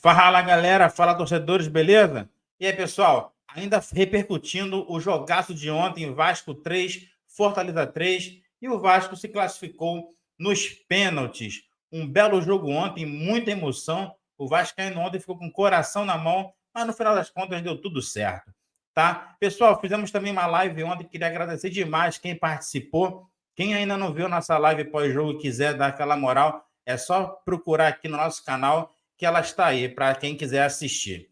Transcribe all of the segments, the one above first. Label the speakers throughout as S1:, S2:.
S1: Fala galera, fala torcedores, beleza? E aí pessoal, ainda repercutindo o jogaço de ontem, Vasco 3, Fortaleza 3, e o Vasco se classificou nos pênaltis. Um belo jogo ontem, muita emoção. O Vascaíno ontem ficou com o coração na mão, mas no final das contas deu tudo certo, tá? Pessoal, fizemos também uma live ontem, queria agradecer demais quem participou. Quem ainda não viu nossa live pós-jogo e quiser dar aquela moral, é só procurar aqui no nosso canal que ela está aí para quem quiser assistir.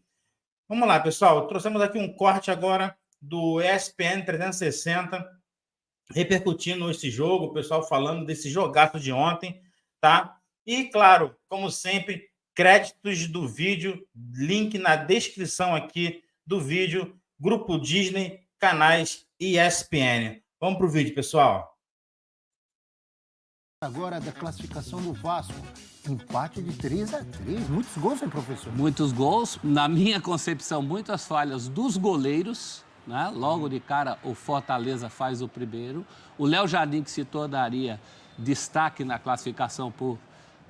S1: Vamos lá, pessoal. Trouxemos aqui um corte agora do ESPN 360, repercutindo esse jogo, o pessoal falando desse jogaço de ontem, tá? E, claro, como sempre, créditos do vídeo, link na descrição aqui do vídeo, Grupo Disney, canais ESPN. Vamos para o vídeo, pessoal.
S2: Agora da classificação do Vasco. Empate de 3-3. Muitos gols, hein, professor?
S3: Muitos gols. Na minha concepção, muitas falhas dos goleiros, né? Logo de cara, o Fortaleza faz o primeiro. O Léo Jardim, que se tornaria destaque na classificação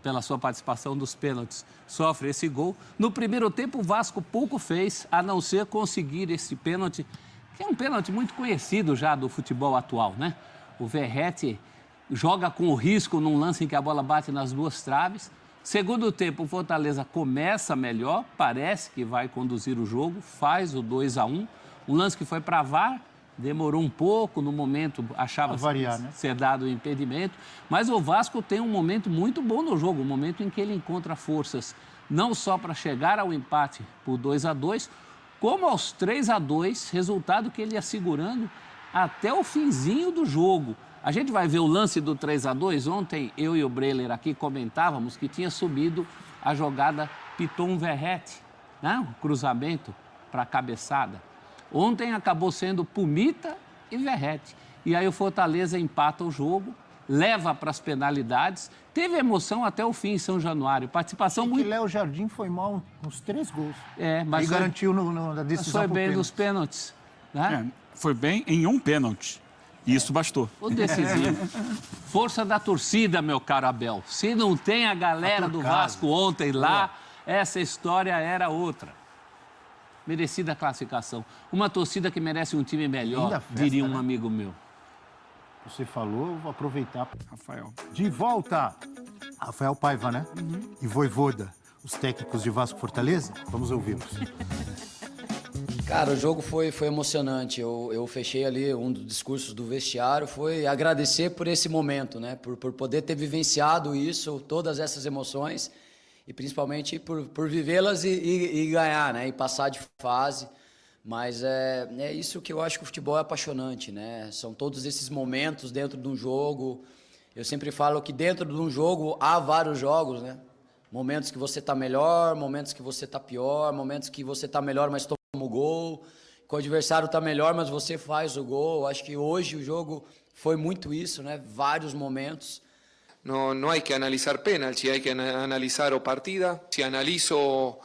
S3: pela sua participação dos pênaltis, sofre esse gol. No primeiro tempo, o Vasco pouco fez, a não ser conseguir esse pênalti, que é um pênalti muito conhecido já do futebol atual, né? O Verratti joga com o risco num lance em que a bola bate nas duas traves. Segundo tempo, o Fortaleza começa melhor, parece que vai conduzir o jogo, faz o 2-1. Um lance que foi para VAR, demorou um pouco, no momento achava ser dado o impedimento. Mas o Vasco tem um momento muito bom no jogo, um momento em que ele encontra forças, não só para chegar ao empate por 2-2, como aos 3-2, resultado que ele ia segurando até o finzinho do jogo. A gente vai ver o lance do 3-2. Ontem, eu e o Breler aqui comentávamos que tinha subido a jogada Piton Verratti, né? Um cruzamento para a cabeçada. Ontem acabou sendo Pumita e Verratti. E aí o Fortaleza empata o jogo, leva para as penalidades. Teve emoção até o fim em São Januário. Participação muito...
S2: que Léo Jardim foi mal nos 3 gols.
S3: Mas
S2: e garantiu na decisão.
S3: Foi bem nos pênaltis. Né?
S4: Foi bem em um pênalti. Isso bastou.
S3: O decisivo. Força da torcida, meu caro Abel. Se não tem a galera do Vasco ontem lá, essa história era outra. Merecida a classificação. Uma torcida que merece um time melhor, diria um amigo meu.
S2: Você falou, eu vou aproveitar.
S4: Rafael.
S2: De volta. Rafael Paiva, né? E Vojvoda, os técnicos de Vasco Fortaleza. Vamos ouvi-los.
S5: Cara, o jogo foi emocionante. Eu fechei ali um dos discursos do vestiário, foi agradecer por esse momento, né? Por poder ter vivenciado isso, todas essas emoções, e principalmente por vivê-las e ganhar, né? E passar de fase. Mas é isso que eu acho que o futebol é apaixonante, né? São todos esses momentos dentro de um jogo. Eu sempre falo que dentro de um jogo há vários jogos, né? Momentos que você tá melhor, momentos que você tá pior, momentos que você tá melhor, mas toma o gol, que o adversário está melhor, mas você faz o gol. Acho que hoje o jogo foi muito isso, né? Vários momentos.
S6: No hay que analizar penalti, hay que analizar o partida. Si analizo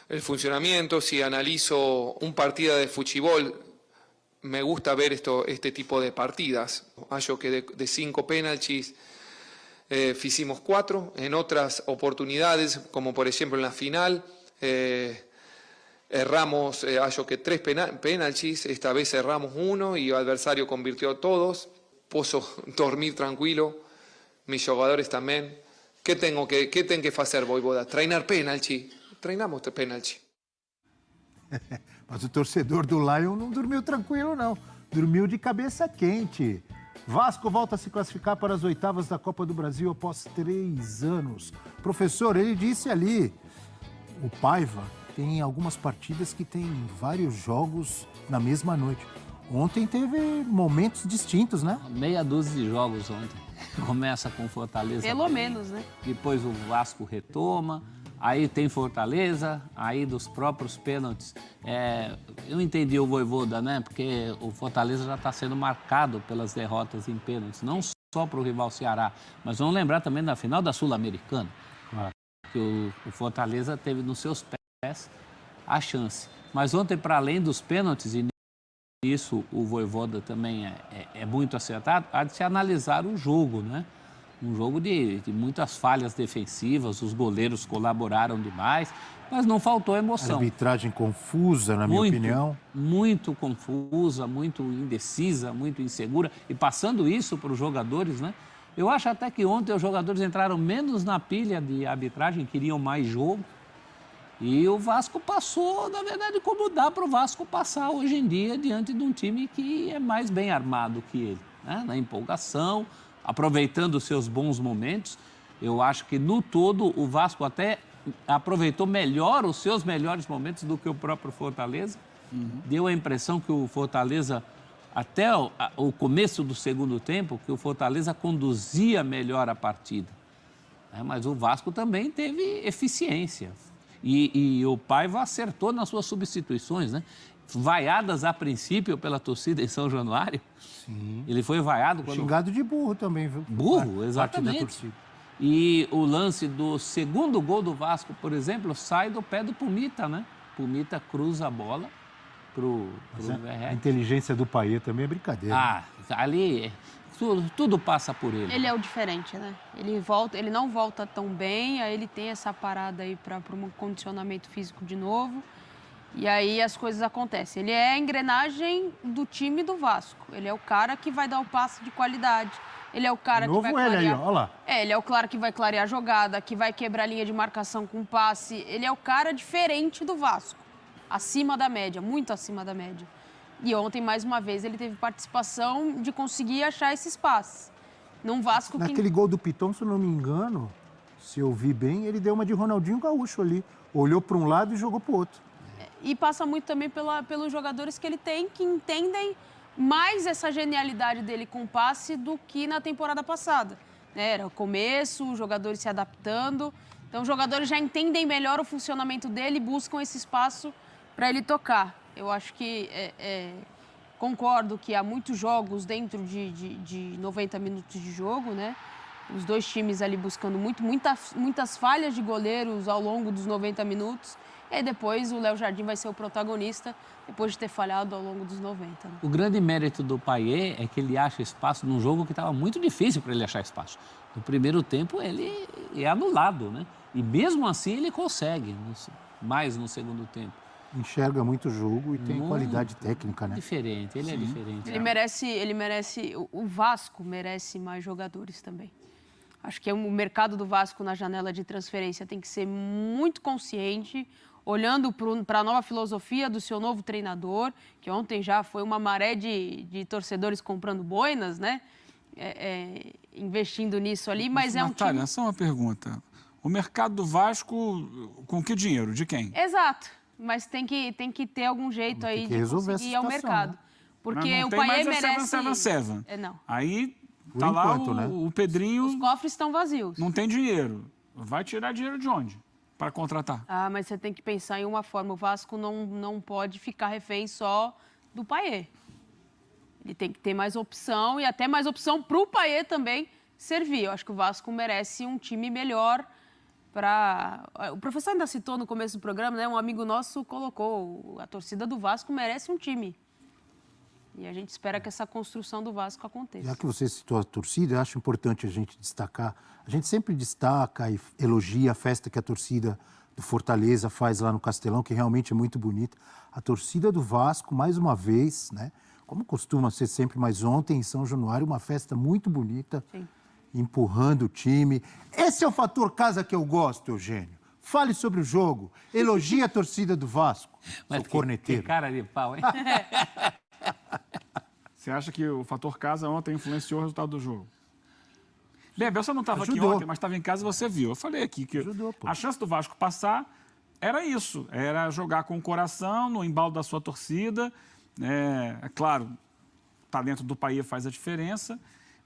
S6: el funcionamiento, si analizo un partido de fútbol, me gusta ver este tipo de partidas. Hallo que de 5 penaltis hicimos 4, en otras oportunidades, como por ejemplo en la final, erramos, hallo que 3 penaltis, esta vez erramos 1 y el adversario convirtió todos. Puedo dormir tranquilo, mis jugadores también. ¿Qué tengo que hacer, Vojvoda? Treinar penalti. Treinamos penalti.
S2: Mas o torcedor do Lion não dormiu tranquilo, não. Dormiu de cabeça quente. Vasco volta a se classificar para as oitavas da Copa do Brasil após 3 anos. Professor, ele disse ali, o Paiva tem algumas partidas que tem vários jogos na mesma noite. Ontem teve momentos distintos, né?
S3: Meia dúzia de jogos ontem. Começa com Fortaleza.
S7: Pelo menos, né?
S3: Depois o Vasco retoma, aí tem Fortaleza, aí dos próprios pênaltis. Eu entendi o Vojvoda, né? Porque o Fortaleza já está sendo marcado pelas derrotas em pênaltis. Não só para o rival Ceará, mas vamos lembrar também da final da Sul-Americana. Claro. Que o Fortaleza teve nos seus pés a chance. Mas ontem, para além dos pênaltis, e isso o Vojvoda também é muito acertado, há de se analisar o jogo, né? Um jogo de muitas falhas defensivas, os goleiros colaboraram demais, mas não faltou emoção.
S2: Arbitragem confusa, na minha opinião.
S3: Muito confusa, muito indecisa, muito insegura. E passando isso para os jogadores, né? Eu acho até que ontem os jogadores entraram menos na pilha de arbitragem, queriam mais jogo. E o Vasco passou, na verdade, como dá para o Vasco passar hoje em dia diante de um time que é mais bem armado que ele, né? Na empolgação, aproveitando os seus bons momentos. Eu acho que, no todo, o Vasco até aproveitou melhor os seus melhores momentos do que o próprio Fortaleza. Deu a impressão que o Fortaleza, até o começo do segundo tempo, que o Fortaleza conduzia melhor a partida. Mas o Vasco também teve eficiência. E o Paiva acertou nas suas substituições, né? Vaiadas a princípio pela torcida em São Januário.
S2: Sim.
S3: Ele foi vaiado quando...
S2: Xingado de burro também, viu?
S3: Burro, exatamente. E o lance do segundo gol do Vasco, por exemplo, sai do pé do Pumita, né? Pumita cruza a bola pro Verratti.
S2: A inteligência do Payet também é brincadeira.
S3: Ali tudo passa por ele.
S7: Ele é o diferente, né? Ele não volta tão bem, aí ele tem essa parada aí para um condicionamento físico de novo. E aí as coisas acontecem. Ele é a engrenagem do time do Vasco. Ele é o cara que vai dar o passe de qualidade. Ele é o cara que vai clarear...
S2: Ele aí, olha lá.
S7: Ele é o cara que vai clarear a jogada, que vai quebrar a linha de marcação com passe. Ele é o cara diferente do Vasco. Acima da média, muito acima da média. E ontem, mais uma vez, ele teve participação de conseguir achar esses passes. Num Vasco
S2: Naquele gol do Piton, se eu não me engano, se eu vi bem, ele deu uma de Ronaldinho Gaúcho ali. Olhou para um lado e jogou para o outro.
S7: E passa muito também pelos jogadores que ele tem, que entendem mais essa genialidade dele com passe do que na temporada passada. Era o começo, os jogadores se adaptando. Então, os jogadores já entendem melhor o funcionamento dele e buscam esse espaço para ele tocar. Eu acho que concordo que há muitos jogos dentro de 90 minutos de jogo, né? Os dois times ali buscando muitas falhas de goleiros ao longo dos 90 minutos. E aí depois o Léo Jardim vai ser o protagonista, depois de ter falhado ao longo dos 90. Né?
S3: O grande mérito do Payet é que ele acha espaço num jogo que estava muito difícil para ele achar espaço. No primeiro tempo ele é anulado, né? E mesmo assim ele consegue, mais no segundo tempo.
S2: Enxerga muito o jogo e tem qualidade técnica, né?
S3: Diferente, ele é diferente.
S7: Ele merece, o Vasco merece mais jogadores também. Acho que o mercado do Vasco na janela de transferência tem que ser muito consciente, olhando para a nova filosofia do seu novo treinador, que ontem já foi uma maré de torcedores comprando boinas, né? Investindo nisso ali, mas é um time...
S4: Natália, só uma pergunta. O mercado do Vasco, com que dinheiro? De quem?
S7: Exato, mas tem que ter algum jeito aí de conseguir ir ao mercado.
S2: Né?
S7: Porque o Payet merece...
S4: Seven.
S7: Não.
S4: Aí tá lá o Pedrinho...
S7: Os cofres estão vazios.
S4: Não tem dinheiro. Vai tirar dinheiro de onde para contratar?
S7: Mas você tem que pensar em uma forma. O Vasco não pode ficar refém só do Payet. Ele tem que ter mais opção e até mais opção para o Payet também servir. Eu acho que o Vasco merece um time melhor para... O professor ainda citou no começo do programa, né? Um amigo nosso colocou, a torcida do Vasco merece um time. E a gente espera que essa construção do Vasco aconteça.
S2: Já que você citou a torcida, eu acho importante a gente destacar. A gente sempre destaca e elogia a festa que a torcida do Fortaleza faz lá no Castelão, que realmente é muito bonita. A torcida do Vasco, mais uma vez, né? Como costuma ser sempre, mas ontem em São Januário, uma festa muito bonita, sim, empurrando o time. Esse é o fator casa que eu gosto, Eugênio. Fale sobre o jogo, elogie a torcida do Vasco,
S3: mas
S2: seu corneteiro.
S3: Que cara de pau, hein?
S4: Você acha que o fator casa ontem influenciou o resultado do jogo? Bem, você não estava aqui
S2: Ajudou.
S4: ontem, mas estava em casa e você viu. Eu falei aqui que a chance do Vasco passar era isso, era jogar com o coração, no embalo da sua torcida. É claro, o talento do Payet faz a diferença,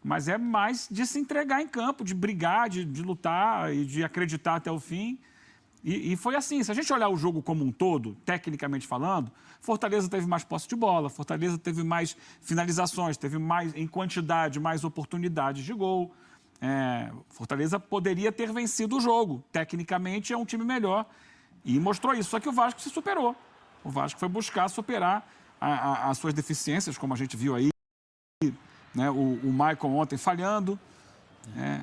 S4: mas é mais de se entregar em campo, de brigar, de lutar e de acreditar até o fim. E foi assim, se a gente olhar o jogo como um todo, tecnicamente falando, Fortaleza teve mais posse de bola, Fortaleza teve mais finalizações, teve mais, em quantidade, mais oportunidades de gol. Fortaleza poderia ter vencido o jogo. Tecnicamente é um time melhor e mostrou isso. Só que o Vasco se superou. O Vasco foi buscar superar as suas deficiências, como a gente viu aí, né? O Maicon ontem falhando,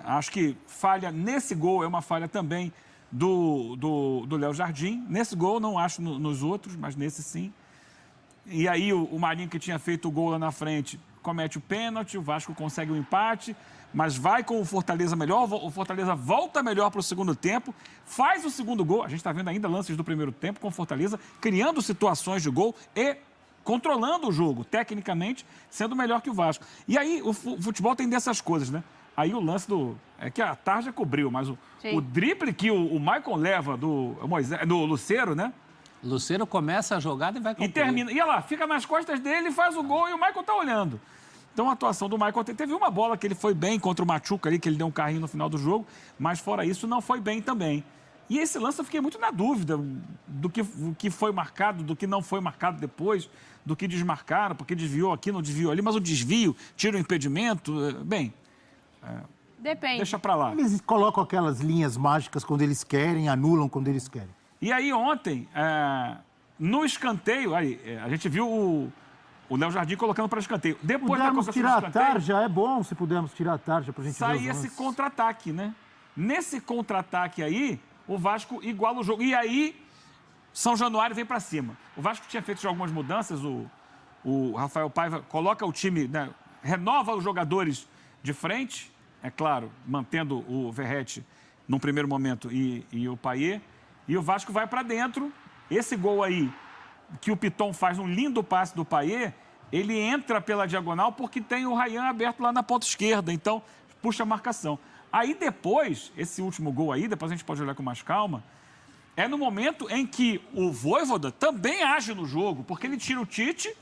S4: Acho que falha nesse gol é uma falha também do Léo Jardim. Nesse gol, não acho nos outros, mas nesse sim. E aí o Marinho, que tinha feito o gol lá na frente, comete o pênalti, o Vasco consegue o empate, mas vai com o Fortaleza melhor, o Fortaleza volta melhor para o segundo tempo, faz o segundo gol. A gente está vendo ainda lances do primeiro tempo com o Fortaleza, criando situações de gol e controlando o jogo, tecnicamente, sendo melhor que o Vasco. E aí o futebol tem dessas coisas, né? Aí o lance é que a Tarja cobriu, mas o drible que o Maicon leva do Lucero, né?
S3: Lucero começa a jogada e vai concluir.
S4: E termina. E olha lá, fica nas costas dele, faz o gol e o Maicon tá olhando. Então a atuação do Maicon, teve uma bola que ele foi bem contra o Machuca ali, que ele deu um carrinho no final do jogo, mas fora isso não foi bem também. E esse lance eu fiquei muito na dúvida do que foi marcado, do que não foi marcado depois, do que desmarcaram, porque desviou aqui, não desviou ali, mas o desvio, tira o impedimento, bem...
S7: Depende.
S4: Deixa pra lá.
S2: Eles colocam aquelas linhas mágicas quando eles querem, anulam quando eles querem.
S4: E aí ontem, no escanteio, a gente viu o Léo Jardim colocando para escanteio. Depois da
S2: Pudermos
S4: colocação
S2: tirar
S4: do escanteio,
S2: a tarja, é bom se pudermos tirar a tarja pra gente ver
S4: sai
S2: os
S4: esse
S2: lances.
S4: contra-ataque, né? Nesse contra-ataque aí, o Vasco iguala o jogo. E aí, São Januário vem para cima. O Vasco tinha feito já algumas mudanças, o Rafael Paiva coloca o time, né, renova os jogadores de frente, é claro, mantendo o Verratti num primeiro momento e o Payet, e o Vasco vai para dentro. Esse gol aí, que o Piton faz um lindo passe do Payet, ele entra pela diagonal porque tem o Ryan aberto lá na ponta esquerda, então puxa a marcação. Aí depois, esse último gol aí, depois a gente pode olhar com mais calma, é no momento em que o Vojvoda também age no jogo, porque ele tira o Tite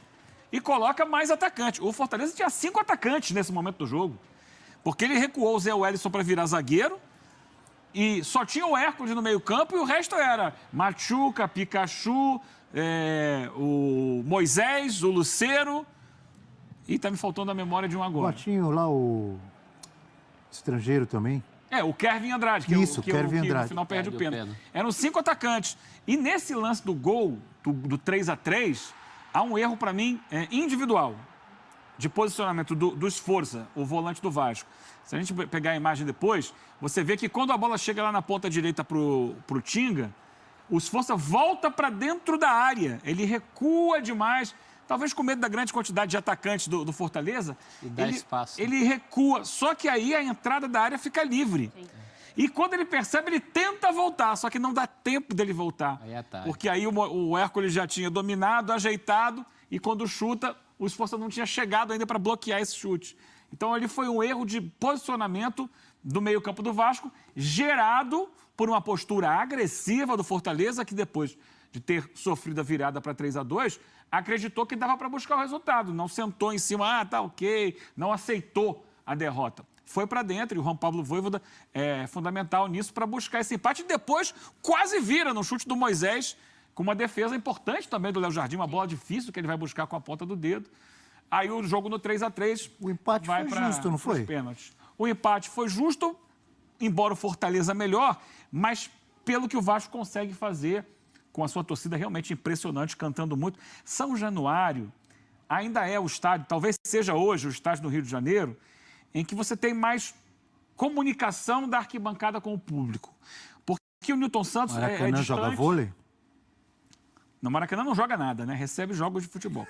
S4: e coloca mais atacante. O Fortaleza tinha 5 atacantes nesse momento do jogo, porque ele recuou o Zé Wellison para virar zagueiro e só tinha o Hércules no meio campo e o resto era Machuca, Pikachu, o Moisés, o Lucero e tá me faltando a memória de um agora.
S2: Tinha lá o estrangeiro também.
S4: O Kevin Andrade, que,
S2: Isso,
S4: que
S2: Kevin Andrade.
S4: no final perde o pênalti. Eram 5 atacantes. E nesse lance do gol, do 3-3, há um erro para mim individual, de posicionamento do Esforza, o volante do Vasco. Se a gente pegar a imagem depois, você vê que quando a bola chega lá na ponta direita pro Tinga, o Esforza volta para dentro da área. Ele recua demais, talvez com medo da grande quantidade de atacantes do Fortaleza.
S3: E dá espaço.
S4: Ele recua, só que aí a entrada da área fica livre. Sim. E quando ele percebe, ele tenta voltar, só que não dá tempo dele voltar.
S3: Aí é tarde.
S4: Porque aí o Hércules já tinha dominado, ajeitado, e quando chuta, o Esforza não tinha chegado ainda para bloquear esse chute. Então, ele foi um erro de posicionamento do meio-campo do Vasco, gerado por uma postura agressiva do Fortaleza, que depois de ter sofrido a virada para 3-2, acreditou que dava para buscar o resultado. Não sentou em cima, tá ok, não aceitou a derrota. Foi para dentro e o Juan Pablo Vojvoda é fundamental nisso para buscar esse empate. E depois quase vira no chute do Moisés, com uma defesa importante também do Léo Jardim, uma bola difícil que ele vai buscar com a ponta do dedo. Aí o jogo no 3-3...
S2: O empate foi justo, não foi?
S4: Pênaltis. O empate foi justo, embora o Fortaleza melhor, mas pelo que o Vasco consegue fazer com a sua torcida realmente impressionante, cantando muito. São Januário ainda é o estádio, talvez seja hoje o estádio do Rio de Janeiro, em que você tem mais comunicação da arquibancada com o público. Porque o Newton Santos
S2: Maracanã
S4: é distante.
S2: joga vôlei?
S4: No Maracanã não joga nada, né? Recebe jogos de futebol.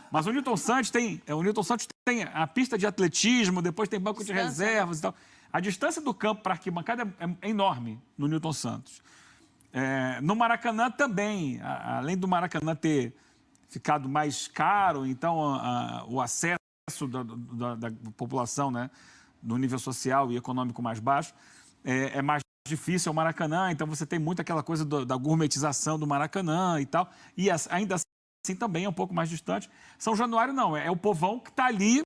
S4: Mas o Newton Santos tem a pista de atletismo, depois tem banco de reservas e tal. A distância do campo para a arquibancada é enorme no Newton Santos. No Maracanã também, além do Maracanã ter ficado mais caro, então o acesso da população, né, no nível social e econômico mais baixo, é mais difícil ao Maracanã, então você tem muito aquela coisa da gourmetização do Maracanã e tal, e ainda assim também é um pouco mais distante. São Januário não, é o povão que está ali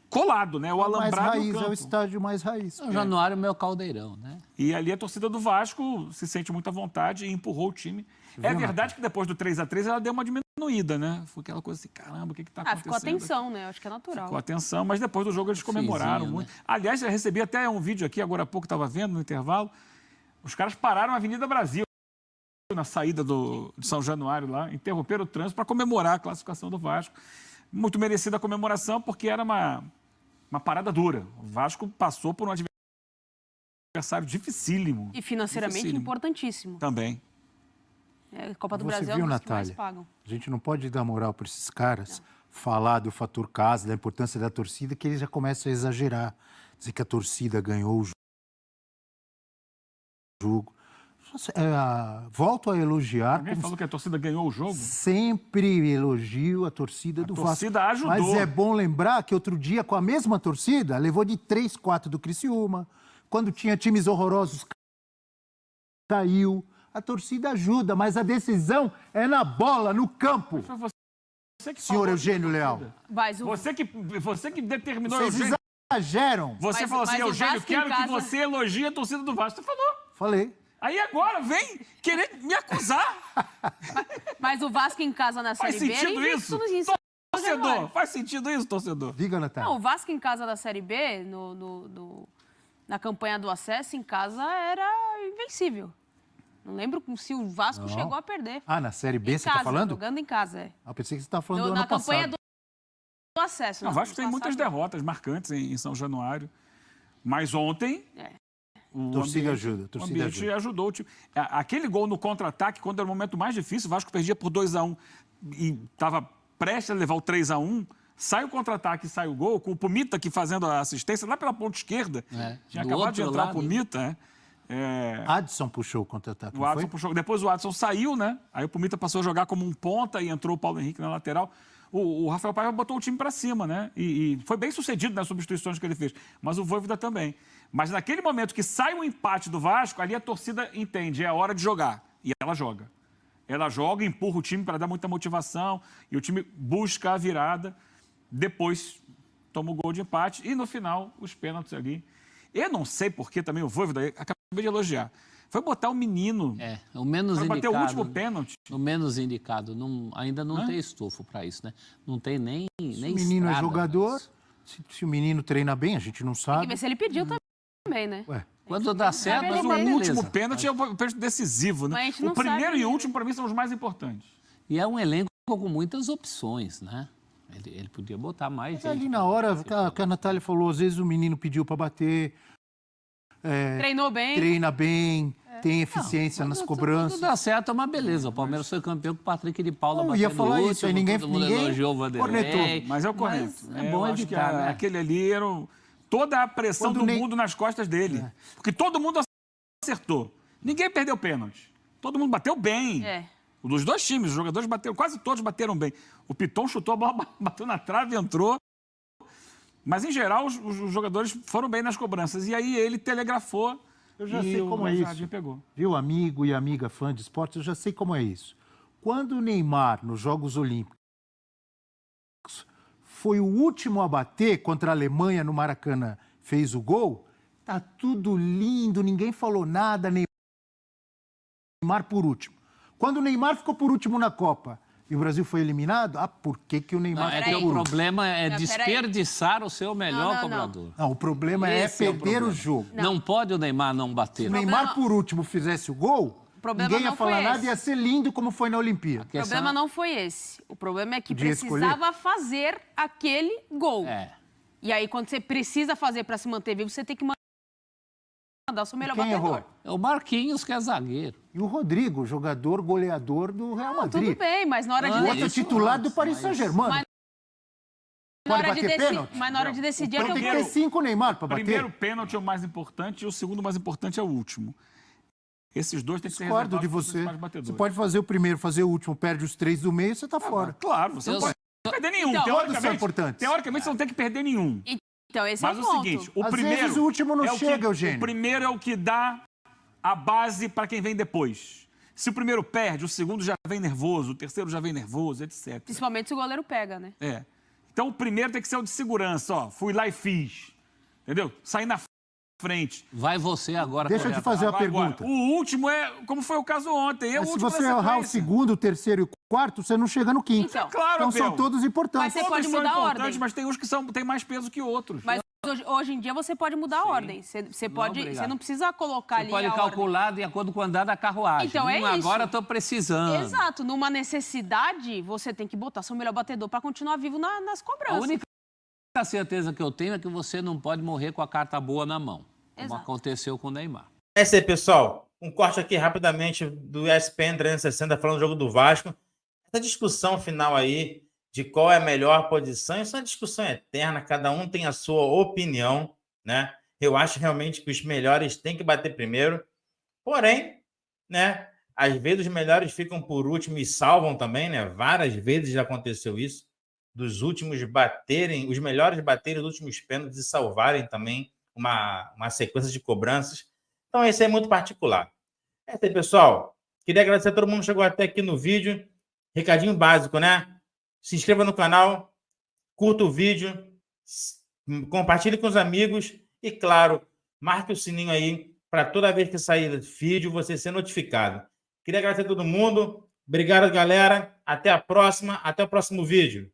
S4: colado, né? O alambrado
S2: mais raiz,
S4: do campo.
S2: é o estádio mais raiz.
S3: São Januário, meu caldeirão, né?
S4: E ali a torcida do Vasco se sente muito à vontade e empurrou o time. É verdade que depois do 3-3 ela deu uma diminuída, né? Foi aquela coisa assim, caramba, o que está acontecendo?
S7: Ficou atenção, né? Acho que é natural.
S4: Ficou atenção, mas depois do jogo eles comemoraram muito. Né? Aliás, eu recebi até um vídeo aqui, agora há pouco estava vendo no intervalo, os caras pararam a Avenida Brasil, na saída de São Januário lá, interromperam o trânsito para comemorar a classificação do Vasco. Muito merecida a comemoração, porque era uma parada dura. O Vasco passou por um adversário adversário dificílimo.
S7: E financeiramente
S4: Dificílimo.
S7: importantíssimo.
S4: Também.
S7: É, a Copa do
S2: Você
S7: Brasil
S2: viu,
S7: é um dos que mais
S2: Natália?
S7: pagam.
S2: A gente não pode dar moral para esses caras, falar do fator casa, da importância da torcida, que eles já começam a exagerar. Dizer que a torcida ganhou o jogo. Volto a elogiar.
S4: Alguém falou que a torcida ganhou o jogo?
S2: Sempre elogio a torcida do Vasco.
S4: torcida ajudou.
S2: Mas é bom lembrar que outro dia, com a mesma torcida, levou de 3-4 do Criciúma. Quando tinha times horrorosos, caiu. A torcida ajuda, mas a decisão é na bola, no campo.
S4: Foi você que
S2: Senhor
S4: falou
S2: Eugênio
S4: da
S2: Leal.
S4: torcida.
S7: Mas o,
S4: você que determinou
S2: Vocês
S4: Eugênio.
S2: exageram.
S4: Você
S7: Mas-
S4: falou assim,
S7: mas o
S4: Eugênio,
S7: Vasco em
S4: quero que
S7: casa-
S4: você elogie a torcida do Vasco. Você falou.
S2: Falei.
S4: Aí agora vem querer me acusar.
S7: mas o Vasco em casa na
S4: Faz
S7: Série B...
S4: sentido
S7: era
S4: isso?
S7: tudo isso.
S4: Torcedor, faz sentido isso, torcedor?
S2: Diga, Natália.
S7: Não, o Vasco em casa da Série B, na campanha do acesso, em casa era invencível. Não lembro se o Vasco
S2: Não.
S7: chegou a perder.
S2: Ah, na Série B
S7: Em
S2: você
S7: casa,
S2: está falando?
S7: jogando em casa, é.
S2: Ah, pensei que você estava falando do
S7: Na
S2: ano
S7: campanha
S2: passado.
S7: do acesso.
S4: Não, o
S7: no
S4: Vasco tem
S7: ano
S4: muitas
S7: passado.
S4: derrotas marcantes em São Januário. Mas ontem... O
S2: Torcida
S4: ambiente-
S2: ajuda,
S4: o
S2: torcida
S4: ambiente
S2: ajuda.
S4: ajudou o time. Aquele gol no contra-ataque, quando era o momento mais difícil, o Vasco perdia por 2-1 e estava prestes a levar o 3-1. Sai o contra-ataque e sai o gol, com o Pumita aqui fazendo a assistência lá pela ponta esquerda. Tinha
S3: do
S4: acabado de
S3: outro
S4: entrar
S3: lado.
S4: o Pumita.
S2: Adson puxou o contra-ataque,
S4: O
S2: não
S4: Adson
S2: foi?
S4: puxou. Depois o Adson saiu, né? Aí o Pumita passou a jogar como um ponta e entrou o Paulo Henrique na lateral. O Rafael Paiva botou o time para cima, né? E foi bem sucedido nas substituições que ele fez. Mas o Vojvoda também. Mas naquele momento que sai o empate do Vasco, ali a torcida entende, é a hora de jogar. E ela joga. Ela joga, empurra o time para dar muita motivação. E o time busca a virada. Depois toma o gol de empate. E no final, os pênaltis ali. Eu não sei porque também o Vojvoda, acabei de elogiar, foi botar o menino
S3: O menos
S4: para bater
S3: indicado.
S4: o último pênalti.
S3: O menos indicado. Ainda não
S4: Hã?
S3: tem estofo para isso, né? Não tem nem
S2: Se
S3: nem
S2: o menino é
S3: estrada
S2: jogador,
S3: nisso.
S2: se o menino treina bem, a gente não
S7: Tem que
S2: sabe.
S7: ver se ele pediu também, né?
S2: Ué,
S3: Quando dá certo,
S7: Mas
S4: Mas o
S7: beleza.
S4: último pênalti é o pênalti decisivo, né?
S7: Mas a gente
S4: O
S7: não
S4: primeiro
S7: sabe,
S4: e o
S7: né?
S4: último, para mim, são os mais importantes.
S3: E é um elenco com muitas opções, né? Ele podia botar mais
S2: mas
S3: gente.
S2: ali na hora que a Natália falou, às vezes o menino pediu para bater,
S7: Treinou bem.
S2: treina bem, tem eficiência nas
S3: Quando
S2: cobranças.
S3: dá certo, é uma beleza. O Palmeiras foi campeão com o Patrick de Paula
S2: Eu
S3: batendo
S2: ia falar
S3: o
S2: isso, aí
S3: último,
S2: ninguém-
S3: todo mundo
S2: ninguém
S3: elogiou o Vanderlei.
S2: cornetou.
S4: Mas é o correto.
S3: Mas é bom
S4: eu acho
S3: evitar,
S4: que
S3: né?
S4: aquele ali era toda a pressão
S2: Quando
S4: do
S2: nem-
S4: mundo nas costas dele. Porque todo mundo acertou. Ninguém perdeu pênalti. Todo mundo bateu bem.
S7: É.
S4: Dos dois times, os jogadores bateram, quase todos bateram bem. O Piton chutou a bola, bateu na trave e entrou. Mas, em geral, os jogadores foram bem nas cobranças. E aí ele telegrafou.
S2: Eu já
S4: e
S2: sei
S4: o
S2: como é
S4: Jardim
S2: isso.
S4: pegou.
S2: Viu, amigo e amiga fã de esportes, eu já sei como é isso. Quando o Neymar, nos Jogos Olímpicos, foi o último a bater contra a Alemanha no Maracanã, fez o gol, tá tudo lindo, ninguém falou nada, Neymar por último. Quando o Neymar ficou por último na Copa e o Brasil foi eliminado, por que o Neymar
S3: Não, é
S2: ficou
S3: que o
S2: por último?
S3: problema é
S7: Não, peraí.
S3: desperdiçar o seu melhor
S7: Não, não,
S3: cobrador.
S2: Não, o problema
S3: Esse
S2: é
S3: é o
S2: perder o
S3: problema.
S2: jogo.
S3: Não pode o Neymar não bater.
S2: Se o Neymar por último fizesse o gol,
S7: problema
S2: ninguém ia
S7: não foi
S2: falar nada,
S7: esse.
S2: ia ser lindo como foi na Olimpíada.
S7: O problema não foi esse. O problema é que
S2: Podia
S7: precisava fazer aquele gol.
S3: É.
S7: E aí, quando você precisa fazer para se manter vivo, você tem que mandar o seu melhor
S2: Quem
S7: batedor.
S2: errou?
S3: É o Marquinhos que é zagueiro.
S2: E o Rodrigo, jogador goleador do Real
S7: Não,
S2: Madrid.
S7: tudo bem, mas na hora de
S3: Ah,
S2: O outro é
S3: isso
S2: titular
S3: antes,
S2: do Paris
S3: mas-
S2: Saint-Germain.
S7: Mas-
S2: Pode
S7: na hora de
S2: bater
S7: deci-
S2: pênalti?
S7: Mas na hora de decidir é que
S2: Então
S7: eu
S2: tem que
S7: vou...
S2: ter 5 Neymar para
S4: O
S2: bater.
S4: primeiro pênalti é o mais importante e o segundo mais importante é o último. Esses dois têm que ser
S2: Discordo de
S4: reservados para os
S2: você.
S4: principais batedores.
S2: Você pode fazer o primeiro, fazer o último, perde os 3 do meio, você tá fora.
S4: Claro, você não
S3: Eu
S4: pode perder nenhum.
S7: Então,
S2: todos são importantes.
S4: Teoricamente, você não tem que perder nenhum.
S7: Então, esse
S4: Mas
S7: é
S4: o
S7: o ponto.
S4: seguinte, o
S2: Às
S4: primeiro
S2: vezes o último não
S4: é o
S2: chega,
S4: que,
S2: Eugênio.
S4: O primeiro é o que dá a base para quem vem depois. Se o primeiro perde, o segundo já vem nervoso, o terceiro já vem nervoso, etc.
S7: Principalmente se o goleiro pega, né?
S4: É. Então, o primeiro tem que ser o de segurança. Ó, fui lá e fiz. Entendeu? Saí na frente.
S3: Vai você agora.
S2: Deixa eu te
S3: correto.
S2: fazer uma
S4: Agora,
S2: pergunta.
S4: o último é, como foi o caso ontem, é o
S2: Mas se
S4: último
S2: você
S4: da
S2: errar o
S4: sequência.
S2: segundo, o terceiro e o quarto, você não chega no quinto.
S7: Então,
S4: Claro,
S2: Então são
S4: Abel.
S2: todos importantes.
S7: Mas você
S4: Todos
S7: pode
S4: são
S7: mudar a
S4: importantes,
S7: ordem.
S4: mas tem uns que têm mais peso que outros.
S7: Mas hoje em dia você pode mudar a ordem. Você pode,
S3: obrigado.
S7: você não precisa colocar
S3: Você
S7: ali
S3: pode
S7: a ordem.
S3: calcular de acordo com o andar da carruagem.
S7: Então, é isso.
S3: Agora estou precisando.
S7: Exato. Numa necessidade, você tem que botar seu melhor batedor para continuar vivo nas
S3: A
S7: cobranças.
S3: única certeza que eu tenho é que você não pode morrer com a carta boa na mão. como
S7: Exato.
S3: aconteceu com o Neymar.
S1: É isso aí, pessoal. Um corte aqui rapidamente do ESPN 360 falando do jogo do Vasco. Essa discussão final aí de qual é a melhor posição, isso é uma discussão eterna, cada um tem a sua opinião, né? Eu acho realmente que os melhores têm que bater primeiro, porém, né? Às vezes os melhores ficam por último e salvam também, né? Várias vezes já aconteceu isso, dos últimos baterem, os melhores baterem os últimos pênaltis e salvarem também uma sequência de cobranças. Então, esse é muito particular. É isso aí, pessoal. Queria agradecer a todo mundo que chegou até aqui no vídeo. Recadinho básico, né? Se inscreva no canal, curta o vídeo, compartilhe com os amigos e, claro, marque o sininho aí para toda vez que sair vídeo você ser notificado. Queria agradecer a todo mundo. Obrigado, galera. Até a próxima. Até o próximo vídeo.